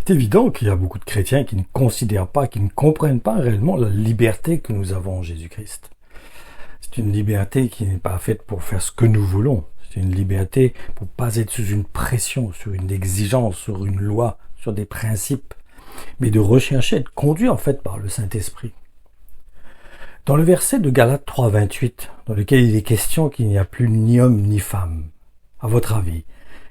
C'est évident qu'il y a beaucoup de chrétiens qui ne considèrent pas, qui ne comprennent pas réellement la liberté que nous avons en Jésus-Christ. C'est une liberté qui n'est pas faite pour faire ce que nous voulons. C'est une liberté pour ne pas être sous une pression, sur une exigence, sur une loi, sur des principes, mais de rechercher, être conduit en fait par le Saint-Esprit. Dans le verset de Galates 3,28, dans lequel il est question qu'il n'y a plus ni homme ni femme, à votre avis,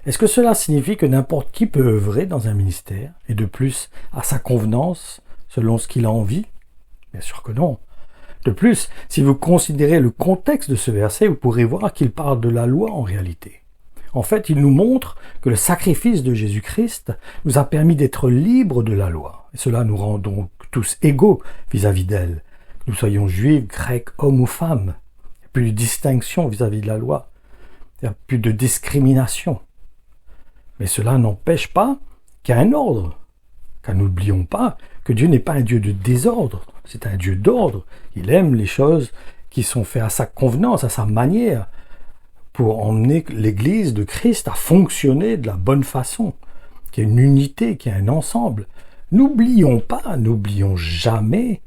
est-ce que cela signifie que n'importe qui peut œuvrer dans un ministère, et de plus à sa convenance, selon ce qu'il a envie? Bien sûr que non. De plus, si vous considérez le contexte de ce verset, vous pourrez voir qu'il parle de la loi en réalité. En fait, il nous montre que le sacrifice de Jésus-Christ nous a permis d'être libres de la loi. Et cela nous rend donc tous égaux vis-à-vis d'elle. Que nous soyons juifs, grecs, hommes ou femmes. Il n'y a plus de distinction vis-à-vis de la loi. Il n'y a plus de discrimination. Mais cela n'empêche pas qu'il y a un ordre. Car n'oublions pas que Dieu n'est pas un Dieu de désordre. C'est un Dieu d'ordre. Il aime les choses qui sont faites à sa convenance, à sa manière, pour emmener l'Église de Christ à fonctionner de la bonne façon, qu'il y ait une unité, qu'il y ait un ensemble. N'oublions jamais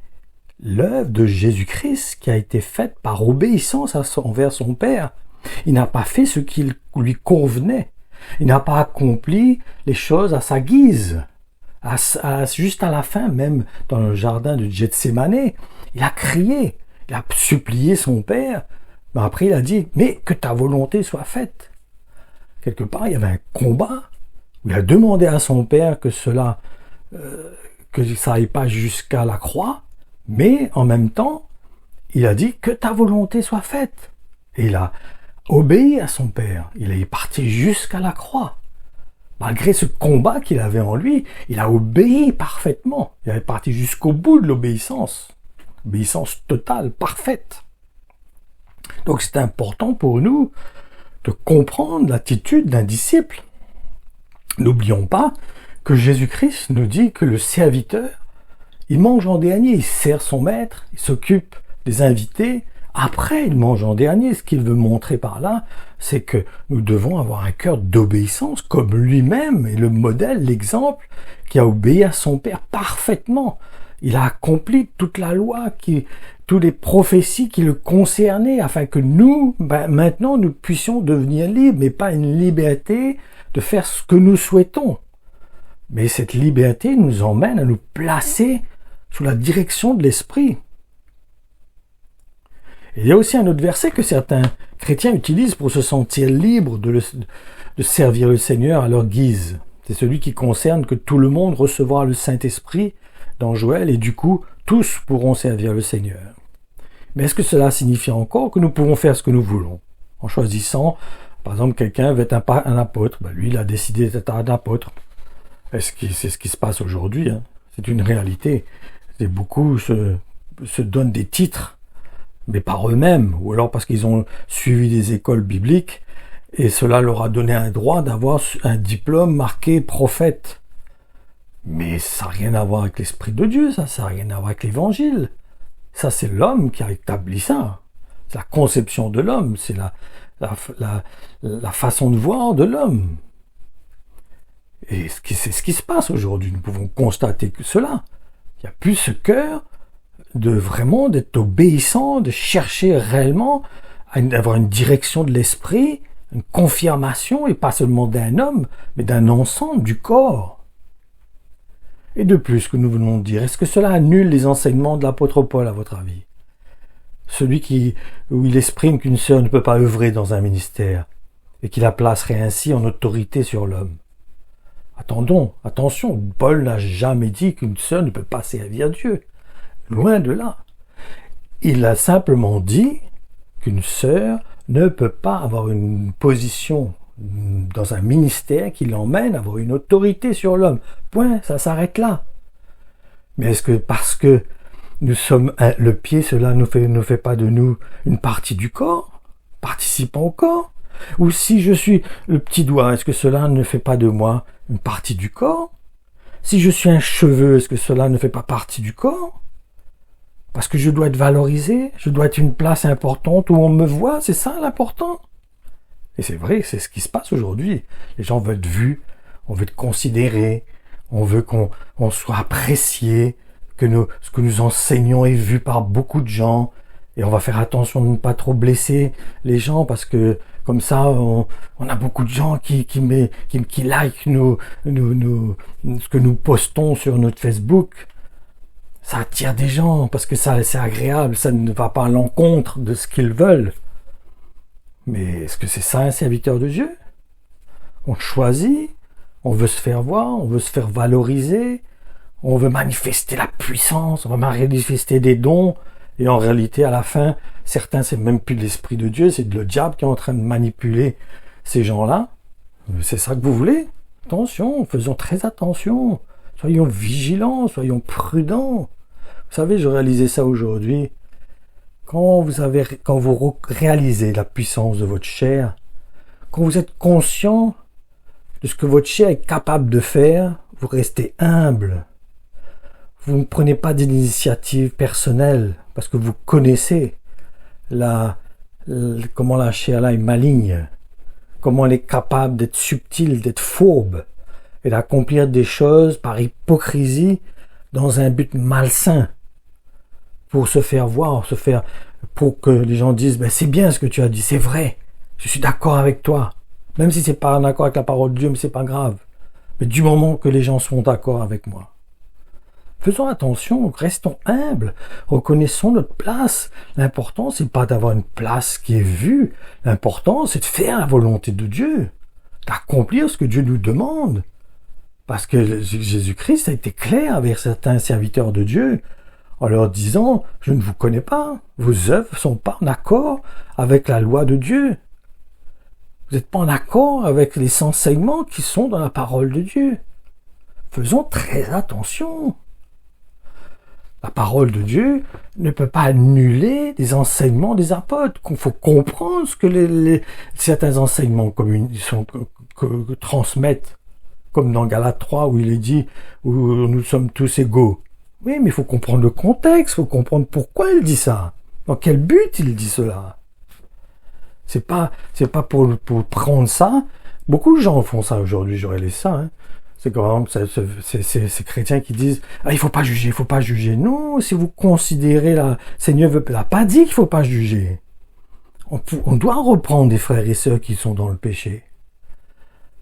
l'œuvre de Jésus-Christ qui a été faite par obéissance envers son Père. Il n'a pas fait ce qui lui convenait. Il n'a pas accompli les choses à sa guise. Juste à la fin, même dans le jardin de Gethsémane, il a crié, il a supplié son Père, mais après il a dit, mais que ta volonté soit faite. Quelque part, il y avait un combat, où il a demandé à son Père que ça n'aille pas jusqu'à la croix, mais en même temps, il a dit, que ta volonté soit faite. Et il a obéi à son Père, il est parti jusqu'à la croix. Malgré ce combat qu'il avait en lui, il a obéi parfaitement. Il est parti jusqu'au bout de l'obéissance. Obéissance totale, parfaite. Donc c'est important pour nous de comprendre l'attitude d'un disciple. N'oublions pas que Jésus-Christ nous dit que le serviteur, il mange en dernier, il sert son maître, il s'occupe des invités. Après, il mange en dernier. Ce qu'il veut montrer par là, c'est que nous devons avoir un cœur d'obéissance comme lui-même est le modèle, l'exemple qui a obéi à son Père parfaitement. Il a accompli toute la loi, toutes les prophéties qui le concernaient afin que nous, maintenant, nous puissions devenir libres, mais pas une liberté de faire ce que nous souhaitons. Mais cette liberté nous emmène à nous placer sous la direction de l'Esprit. Il y a aussi un autre verset que certains chrétiens utilisent pour se sentir libres de servir le Seigneur à leur guise. C'est celui qui concerne que tout le monde recevra le Saint-Esprit dans Joël et du coup, tous pourront servir le Seigneur. Mais est-ce que cela signifie encore que nous pouvons faire ce que nous voulons? En choisissant, par exemple, quelqu'un veut être un apôtre, lui il a décidé d'être un apôtre. C'est ce qui se passe aujourd'hui, hein. C'est une réalité. Beaucoup se donnent des titres, mais par eux-mêmes, ou alors parce qu'ils ont suivi des écoles bibliques, et cela leur a donné un droit d'avoir un diplôme marqué prophète. Mais ça n'a rien à voir avec l'Esprit de Dieu, ça n'a rien à voir avec l'Évangile. Ça, c'est l'homme qui a établi ça. C'est la conception de l'homme, c'est la façon de voir de l'homme. Et c'est ce qui se passe aujourd'hui. Nous pouvons constater que cela. Il n'y a plus ce cœur d'être obéissant, de chercher réellement à avoir une direction de l'esprit, une confirmation, et pas seulement d'un homme, mais d'un ensemble, du corps. Et de plus, ce que nous venons de dire, est-ce que cela annule les enseignements de l'apôtre Paul, à votre avis? Celui où il exprime qu'une sœur ne peut pas œuvrer dans un ministère, et qui la placerait ainsi en autorité sur l'homme. Attention, Paul n'a jamais dit qu'une sœur ne peut pas servir Dieu. Loin de là. Il a simplement dit qu'une sœur ne peut pas avoir une position dans un ministère qui l'emmène à avoir une autorité sur l'homme. Point, ça s'arrête là. Mais est-ce que parce que nous sommes le pied, cela ne fait pas de nous une partie du corps, participant au corps? Ou si je suis le petit doigt, est-ce que cela ne fait pas de moi une partie du corps? Si je suis un cheveu, est-ce que cela ne fait pas partie du corps? Parce que je dois être valorisé, je dois être une place importante où on me voit, c'est ça l'important. Et c'est vrai, c'est ce qui se passe aujourd'hui. Les gens veulent être vus, on veut être considérés, On veut qu'on soit apprécié, que ce que nous enseignons est vu par beaucoup de gens. Et on va faire attention de ne pas trop blesser les gens parce que comme ça, on a beaucoup de gens qui like ce que nous postons sur notre Facebook. Ça attire des gens parce que c'est agréable, ça ne va pas à l'encontre de ce qu'ils veulent. Mais est-ce que c'est ça un serviteur de Dieu? On choisit, on veut se faire voir, on veut se faire valoriser, on veut manifester la puissance, on va manifester des dons. Et en réalité, à la fin, certains, c'est même plus l'Esprit de Dieu, c'est le diable qui est en train de manipuler ces gens-là. C'est ça que vous voulez? Attention, faisons très attention. Soyons vigilants, soyons prudents. Vous savez, je réalisais ça aujourd'hui. Quand vous réalisez la puissance de votre chair, quand vous êtes conscient de ce que votre chair est capable de faire, vous restez humble. Vous ne prenez pas d'initiative personnelle parce que vous connaissez comment la chair là est maligne, comment elle est capable d'être subtile, d'être fourbe et d'accomplir des choses par hypocrisie dans un but malsain pour se faire voir, pour que les gens disent c'est bien ce que tu as dit, c'est vrai, je suis d'accord avec toi, même si c'est pas en accord avec la parole de Dieu, mais c'est pas grave. Mais du moment que les gens sont d'accord avec moi. Faisons attention, restons humbles, reconnaissons notre place. L'important, c'est pas d'avoir une place qui est vue. L'important, c'est de faire la volonté de Dieu, d'accomplir ce que Dieu nous demande. Parce que Jésus-Christ a été clair avec certains serviteurs de Dieu en leur disant, je ne vous connais pas, vos œuvres ne sont pas en accord avec la loi de Dieu. Vous n'êtes pas en accord avec les enseignements qui sont dans la parole de Dieu. Faisons très attention. La parole de Dieu ne peut pas annuler les enseignements des apôtres. Il faut comprendre ce que certains enseignements transmettent. Comme dans Galates 3 où il est dit où nous sommes tous égaux. Oui, mais il faut comprendre le contexte, il faut comprendre pourquoi il dit ça. Dans quel but il dit cela. C'est pas pour prendre ça. Beaucoup de gens font ça aujourd'hui, j'aurais laissé ça. C'est par exemple ces chrétiens qui disent il faut pas juger. Non, si vous considérez Seigneur n'a pas dit qu'il faut pas juger. On doit reprendre des frères et sœurs qui sont dans le péché.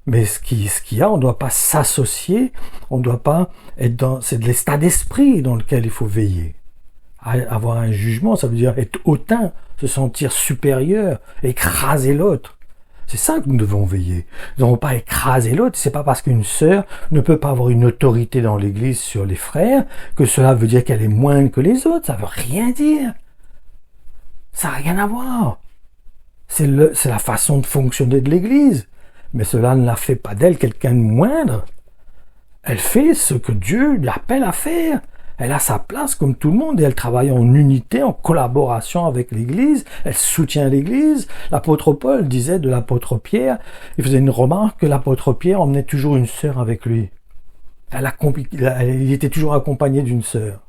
Mais ce qu'il y a, on ne doit pas s'associer, on ne doit pas être c'est de l'état d'esprit dans lequel il faut veiller. Avoir un jugement, ça veut dire être hautain, se sentir supérieur, écraser l'autre. C'est ça que nous devons veiller. Nous ne devons pas écraser l'autre. C'est pas parce qu'une sœur ne peut pas avoir une autorité dans l'église sur les frères que cela veut dire qu'elle est moindre que les autres. Ça veut rien dire. Ça n'a rien à voir. C'est la façon de fonctionner de l'église. Mais cela ne la fait pas d'elle quelqu'un de moindre. Elle fait ce que Dieu lui appelle à faire. Elle a sa place comme tout le monde et elle travaille en unité, en collaboration avec l'Église. Elle soutient l'Église. L'apôtre Paul disait de l'apôtre Pierre, il faisait une remarque que l'apôtre Pierre emmenait toujours une sœur avec lui. Il était toujours accompagné d'une sœur.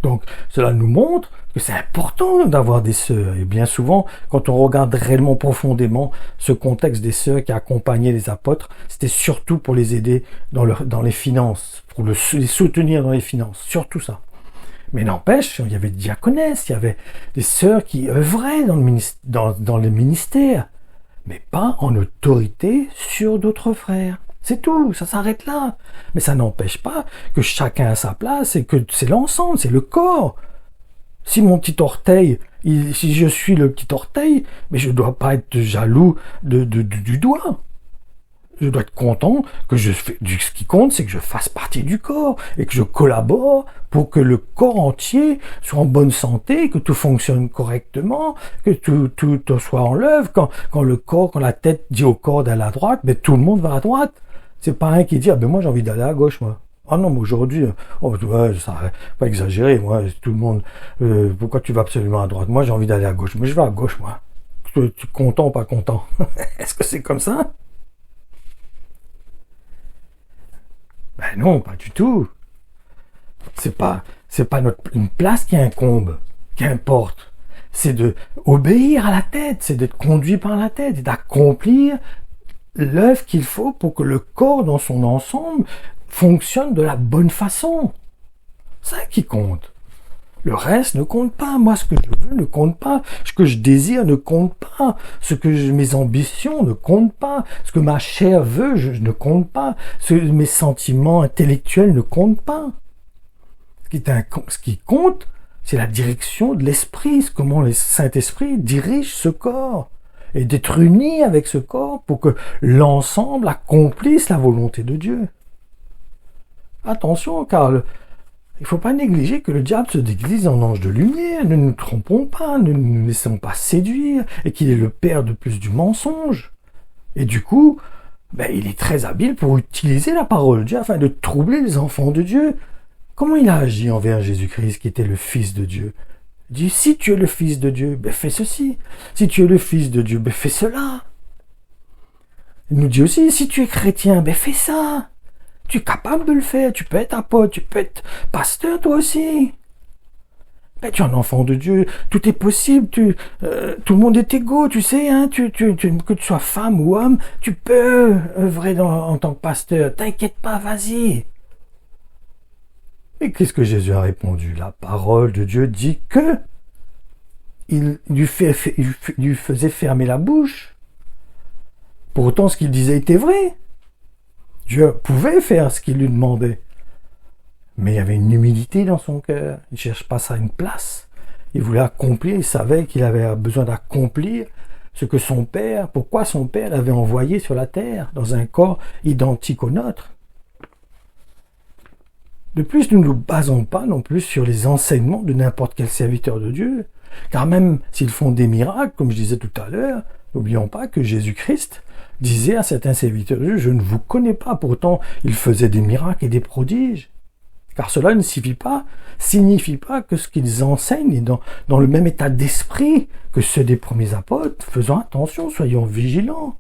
Donc cela nous montre que c'est important d'avoir des sœurs. Et bien souvent, quand on regarde réellement profondément ce contexte des sœurs qui accompagnaient les apôtres, c'était surtout pour les aider dans les finances, pour les soutenir dans les finances, surtout ça. Mais n'empêche, il y avait des diaconesses, il y avait des sœurs qui œuvraient dans les ministères, mais pas en autorité sur d'autres frères. C'est tout, ça s'arrête là. Mais ça n'empêche pas que chacun a sa place et que c'est l'ensemble, c'est le corps. Si mon petit orteil, si je suis le petit orteil, mais je ne dois pas être jaloux du doigt. Je dois être content que ce qui compte, c'est que je fasse partie du corps et que je collabore pour que le corps entier soit en bonne santé, que tout fonctionne correctement, que tout soit en l'œuvre. Quand la tête dit au corps d'aller à droite, mais tout le monde va à droite. C'est pas un qui dit moi j'ai envie d'aller à gauche moi. Ah non, mais aujourd'hui, ça pas exagérer, moi, tout le monde, pourquoi tu vas absolument à droite? Moi j'ai envie d'aller à gauche, mais je vais à gauche moi. Tu es content ou pas content? Est-ce que c'est comme ça? Ben non, pas du tout. C'est pas une place qui incombe, qui importe. C'est de obéir à la tête, c'est d'être conduit par la tête et d'accomplir l'œuvre qu'il faut pour que le corps dans son ensemble fonctionne de la bonne façon. C'est ça qui compte. Le reste ne compte pas. Moi, ce que je veux ne compte pas. Ce que je désire ne compte pas. Mes ambitions ne comptent pas. Ce que ma chair veut ne compte pas. Mes sentiments intellectuels ne comptent pas. Ce qui compte, c'est la direction de l'esprit. Comment le Saint-Esprit dirige ce corps. Et d'être uni avec ce corps pour que l'ensemble accomplisse la volonté de Dieu. Attention, car il ne faut pas négliger que le diable se déguise en ange de lumière. Ne nous trompons pas, ne nous laissons pas séduire, et qu'il est le père de plus du mensonge. Et du coup, il est très habile pour utiliser la parole de Dieu afin de troubler les enfants de Dieu. Comment il a agi envers Jésus-Christ qui était le Fils de Dieu? Il dit, si tu es le Fils de Dieu, fais ceci. Si tu es le Fils de Dieu, fais cela. Il nous dit aussi, si tu es chrétien, fais ça. Tu es capable de le faire. Tu peux être apôtre, tu peux être pasteur toi aussi. Tu es un enfant de Dieu. Tout est possible. Tout le monde est égaux, tu sais. Que tu sois femme ou homme, tu peux œuvrer en tant que pasteur. T'inquiète pas, vas-y. Et qu'est-ce que Jésus a répondu? La parole de Dieu dit que il lui faisait fermer la bouche. Pour autant, ce qu'il disait était vrai. Dieu pouvait faire ce qu'il lui demandait. Mais il y avait une humilité dans son cœur. Il ne cherche pas ça à une place. Il voulait accomplir, il savait qu'il avait besoin d'accomplir ce que pourquoi son Père l'avait envoyé sur la terre, dans un corps identique au nôtre. De plus, nous ne nous basons pas non plus sur les enseignements de n'importe quel serviteur de Dieu, car même s'ils font des miracles, comme je disais tout à l'heure, n'oublions pas que Jésus-Christ disait à certains serviteurs de Dieu, « Je ne vous connais pas », pourtant il faisait des miracles et des prodiges. Car cela ne signifie pas que ce qu'ils enseignent est dans le même état d'esprit que ceux des premiers apôtres. Faisons attention, soyons vigilants.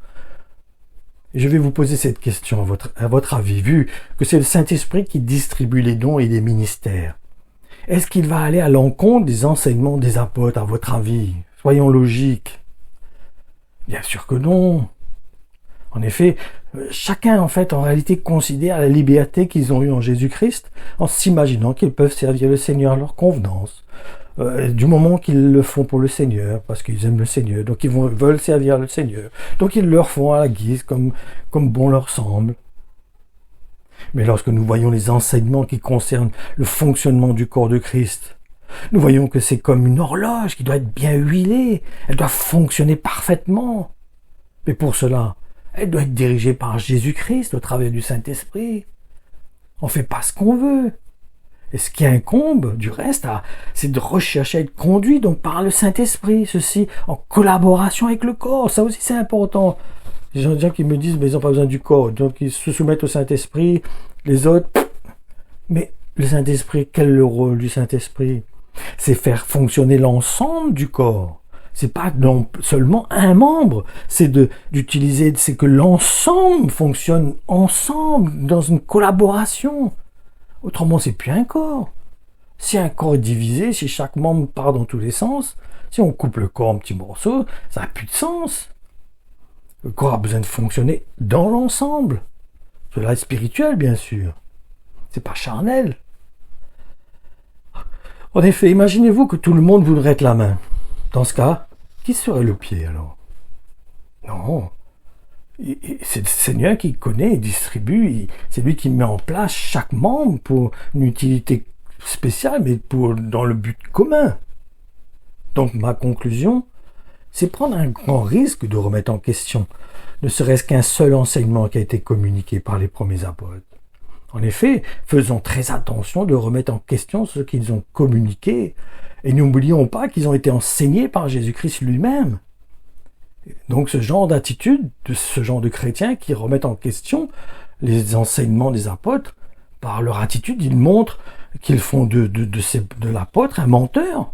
Et je vais vous poser cette question à votre avis, vu que c'est le Saint-Esprit qui distribue les dons et les ministères. Est-ce qu'il va aller à l'encontre des enseignements des apôtres, à votre avis? Soyons logiques. Bien sûr que non. En effet, chacun, en réalité, considère la liberté qu'ils ont eue en Jésus-Christ en s'imaginant qu'ils peuvent servir le Seigneur à leur convenance. Du moment qu'ils le font pour le Seigneur, parce qu'ils aiment le Seigneur, donc ils veulent servir le Seigneur. Donc ils le font à la guise, comme bon leur semble. Mais lorsque nous voyons les enseignements qui concernent le fonctionnement du corps de Christ, nous voyons que c'est comme une horloge qui doit être bien huilée, elle doit fonctionner parfaitement. Mais pour cela, elle doit être dirigée par Jésus-Christ au travers du Saint-Esprit. On ne fait pas ce qu'on veut. Et ce qui incombe, du reste, c'est de rechercher à être conduit donc par le Saint-Esprit, ceci en collaboration avec le corps. Ça aussi, c'est important. Les gens qui me disent, mais ils n'ont pas besoin du corps, donc ils se soumettent au Saint-Esprit, les autres. Mais le Saint-Esprit, quel est le rôle du Saint-Esprit? C'est faire fonctionner l'ensemble du corps. C'est pas non seulement un membre, c'est que l'ensemble fonctionne ensemble dans une collaboration. Autrement, c'est plus un corps. Si un corps est divisé, si chaque membre part dans tous les sens, si on coupe le corps en petits morceaux, ça n'a plus de sens. Le corps a besoin de fonctionner dans l'ensemble. Cela est spirituel, bien sûr. C'est pas charnel. En effet, imaginez-vous que tout le monde voudrait être la main. Dans ce cas, qui serait le pied alors? Non. C'est le Seigneur qui connaît et distribue, c'est lui qui met en place chaque membre pour une utilité spéciale, mais dans le but commun. Donc ma conclusion, c'est prendre un grand risque de remettre en question, ne serait-ce qu'un seul enseignement qui a été communiqué par les premiers apôtres. En effet, faisons très attention de remettre en question ce qu'ils ont communiqué, et n'oublions pas qu'ils ont été enseignés par Jésus-Christ lui-même. Donc ce genre d'attitude, ce genre de chrétiens qui remettent en question les enseignements des apôtres, par leur attitude, ils montrent qu'ils font de l'apôtre un menteur.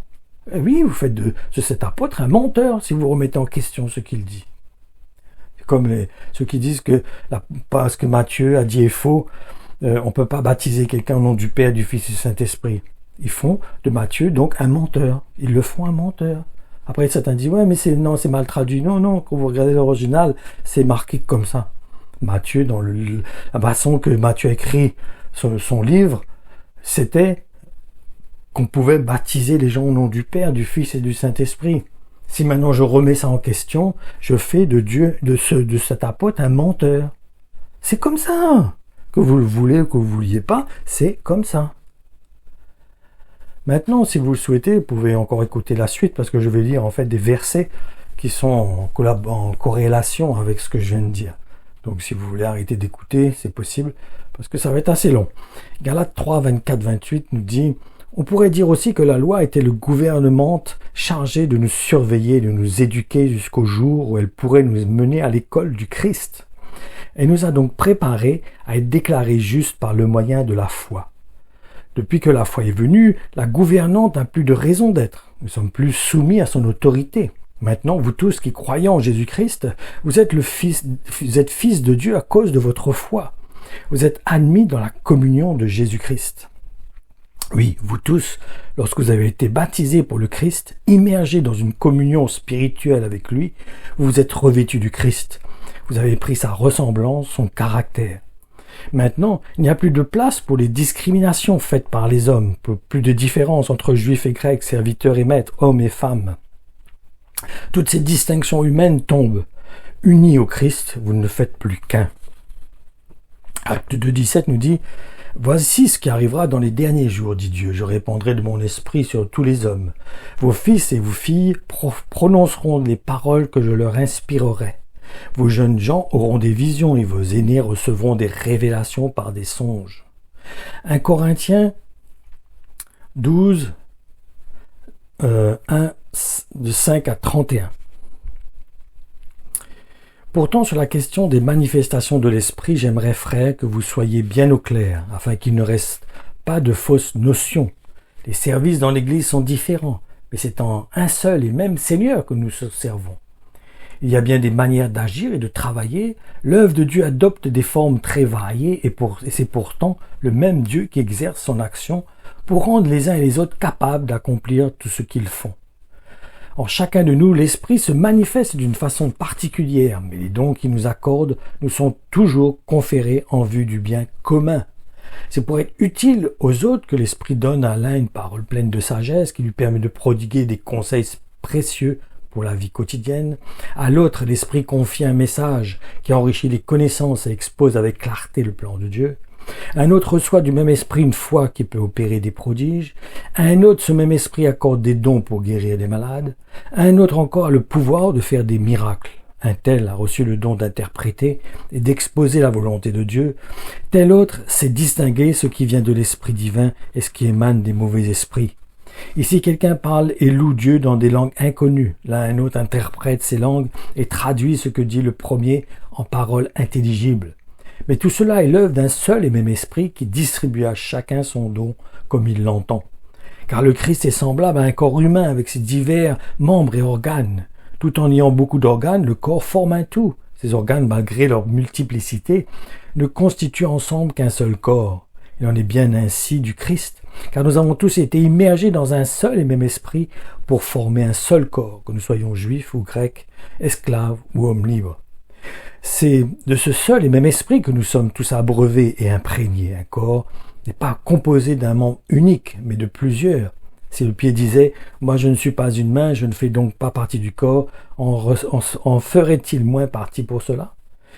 Et oui, vous faites de cet apôtre un menteur si vous remettez en question ce qu'il dit. C'est comme ceux qui disent que parce que Matthieu a dit est faux, on ne peut pas baptiser quelqu'un au nom du Père, du Fils et du Saint-Esprit. Ils font de Matthieu donc un menteur. Ils le font un menteur. Après, certains disent, ouais, mais c'est mal traduit. Non, quand vous regardez l'original, c'est marqué comme ça. Matthieu, dans la façon que Matthieu a écrit son livre, c'était qu'on pouvait baptiser les gens au nom du Père, du Fils et du Saint-Esprit. Si maintenant je remets ça en question, je fais de Dieu, de cet apôtre, un menteur. C'est comme ça. Que vous le voulez ou que vous ne vouliez pas, c'est comme ça. Maintenant, si vous le souhaitez, vous pouvez encore écouter la suite, parce que je vais lire en fait des versets qui sont en corrélation avec ce que je viens de dire. Donc si vous voulez arrêter d'écouter, c'est possible, parce que ça va être assez long. Galates 3, 24, 28 nous dit: on pourrait dire aussi que la loi était le gouvernement chargé de nous surveiller, de nous éduquer jusqu'au jour où elle pourrait nous mener à l'école du Christ. Elle nous a donc préparés à être déclarés justes par le moyen de la foi. Depuis que la foi est venue, la gouvernante n'a plus de raison d'être. Nous sommes plus soumis à son autorité. Maintenant, vous tous qui croyez en Jésus-Christ, vous êtes fils de Dieu à cause de votre foi. Vous êtes admis dans la communion de Jésus-Christ. Oui, vous tous, lorsque vous avez été baptisés pour le Christ, immergés dans une communion spirituelle avec lui, vous vous êtes revêtus du Christ. Vous avez pris sa ressemblance, son caractère. Maintenant, il n'y a plus de place pour les discriminations faites par les hommes, plus de différence entre juifs et grecs, serviteurs et maîtres, hommes et femmes. Toutes ces distinctions humaines tombent. Unis au Christ, vous ne faites plus qu'un. Acte 2,17 nous dit: voici ce qui arrivera dans les derniers jours, dit Dieu. Je répandrai de mon esprit sur tous les hommes. Vos fils et vos filles prononceront les paroles que je leur inspirerai. Vos jeunes gens auront des visions et vos aînés recevront des révélations par des songes. 1 Corinthiens 12, 1, de 5 à 31. Pourtant, sur la question des manifestations de l'esprit, j'aimerais, frères, que vous soyez bien au clair, afin qu'il ne reste pas de fausses notions. Les services dans l'Église sont différents, mais c'est en un seul et même Seigneur que nous servons. Il y a bien des manières d'agir et de travailler. L'œuvre de Dieu adopte des formes très variées et c'est pourtant le même Dieu qui exerce son action pour rendre les uns et les autres capables d'accomplir tout ce qu'ils font. En chacun de nous, l'Esprit se manifeste d'une façon particulière, mais les dons qu'il nous accorde nous sont toujours conférés en vue du bien commun. C'est pour être utile aux autres que l'Esprit donne à l'un une parole pleine de sagesse qui lui permet de prodiguer des conseils précieux pour la vie quotidienne. À l'autre, l'Esprit confie un message qui enrichit les connaissances et expose avec clarté le plan de Dieu. Un autre reçoit du même esprit une foi qui peut opérer des prodiges. À un autre, ce même esprit accorde des dons pour guérir les malades. À un autre encore a le pouvoir de faire des miracles. Un tel a reçu le don d'interpréter et d'exposer la volonté de Dieu. Tel autre sait distinguer ce qui vient de l'esprit divin et ce qui émane des mauvais esprits. Ici, quelqu'un parle et loue Dieu dans des langues inconnues. Là, un autre interprète ces langues et traduit ce que dit le premier en paroles intelligibles. Mais tout cela est l'œuvre d'un seul et même esprit qui distribue à chacun son don comme il l'entend. Car le Christ est semblable à un corps humain avec ses divers membres et organes. Tout en ayant beaucoup d'organes, le corps forme un tout. Ces organes, malgré leur multiplicité, ne constituent ensemble qu'un seul corps. Il en est bien ainsi du Christ, car nous avons tous été immergés dans un seul et même esprit pour former un seul corps, que nous soyons juifs ou grecs, esclaves ou hommes libres. C'est de ce seul et même esprit que nous sommes tous abreuvés et imprégnés. Un corps n'est pas composé d'un membre unique, mais de plusieurs. Si le pied disait « Moi je ne suis pas une main, je ne fais donc pas partie du corps », en ferait-il moins partie pour cela?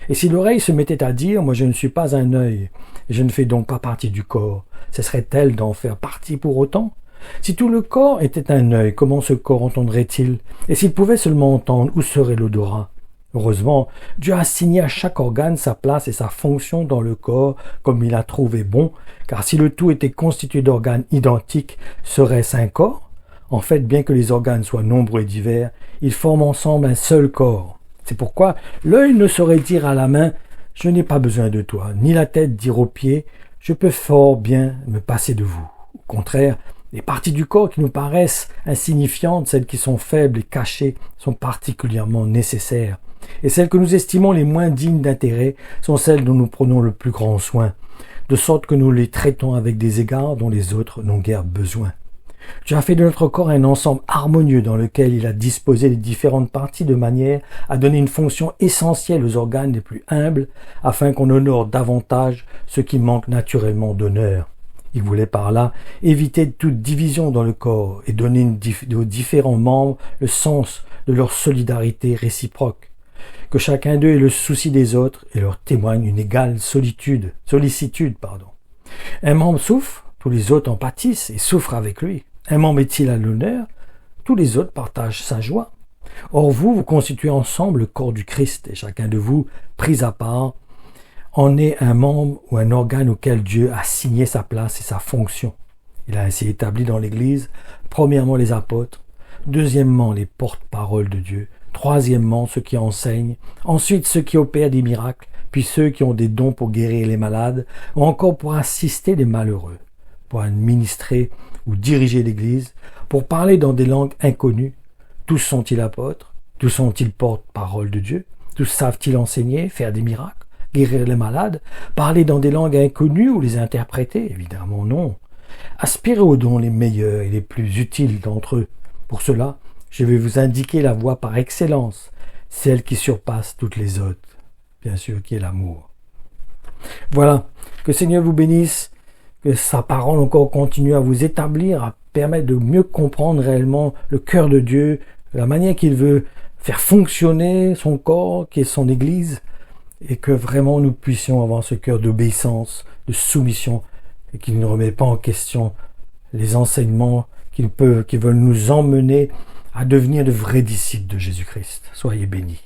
Et si l'oreille se mettait à dire « Moi je ne suis pas un œil, je ne fais donc pas partie du corps », cesserait-elle d'en faire partie pour autant? Si tout le corps était un œil, comment ce corps entendrait-il? Et s'il pouvait seulement entendre, où serait l'odorat? Heureusement, Dieu a assigné à chaque organe sa place et sa fonction dans le corps comme il a trouvé bon, car si le tout était constitué d'organes identiques, serait-ce un corps? En fait, bien que les organes soient nombreux et divers, ils forment ensemble un seul corps. C'est pourquoi l'œil ne saurait dire à la main « Je n'ai pas besoin de toi », ni la tête dire aux pieds « Je peux fort bien me passer de vous ». Au contraire, les parties du corps qui nous paraissent insignifiantes, celles qui sont faibles et cachées, sont particulièrement nécessaires. Et celles que nous estimons les moins dignes d'intérêt sont celles dont nous prenons le plus grand soin, de sorte que nous les traitons avec des égards dont les autres n'ont guère besoin. Tu as fait de notre corps un ensemble harmonieux dans lequel il a disposé les différentes parties de manière à donner une fonction essentielle aux organes les plus humbles afin qu'on honore davantage ceux qui manquent naturellement d'honneur. Il voulait par là éviter toute division dans le corps et donner aux différents membres le sens de leur solidarité réciproque. Que chacun d'eux ait le souci des autres et leur témoigne une égale sollicitude. Un membre souffre, tous les autres en pâtissent et souffrent avec lui. Un membre est-il à l'honneur, tous les autres partagent sa joie. Or vous constituez ensemble le corps du Christ et chacun de vous, pris à part, en est un membre ou un organe auquel Dieu a signé sa place et sa fonction. Il a ainsi établi dans l'Église, premièrement les apôtres, deuxièmement les porte-paroles de Dieu, troisièmement ceux qui enseignent, ensuite ceux qui opèrent des miracles, puis ceux qui ont des dons pour guérir les malades, ou encore pour assister les malheureux, pour administrer ou diriger l'Église, pour parler dans des langues inconnues. Tous sont-ils apôtres? Tous sont-ils porte-parole de Dieu? Tous savent-ils enseigner, faire des miracles, guérir les malades, parler dans des langues inconnues ou les interpréter? Évidemment non. Aspirez aux dons les meilleurs et les plus utiles d'entre eux. Pour cela, je vais vous indiquer la voie par excellence, celle qui surpasse toutes les autres, bien sûr, qui est l'amour. Voilà, que le Seigneur vous bénisse, que sa parole encore continue à vous établir, à permettre de mieux comprendre réellement le cœur de Dieu, la manière qu'il veut faire fonctionner son corps, qui est son Église, et que vraiment nous puissions avoir ce cœur d'obéissance, de soumission, et qui ne remet pas en question les enseignements qui veulent nous emmener à devenir de vrais disciples de Jésus-Christ. Soyez bénis.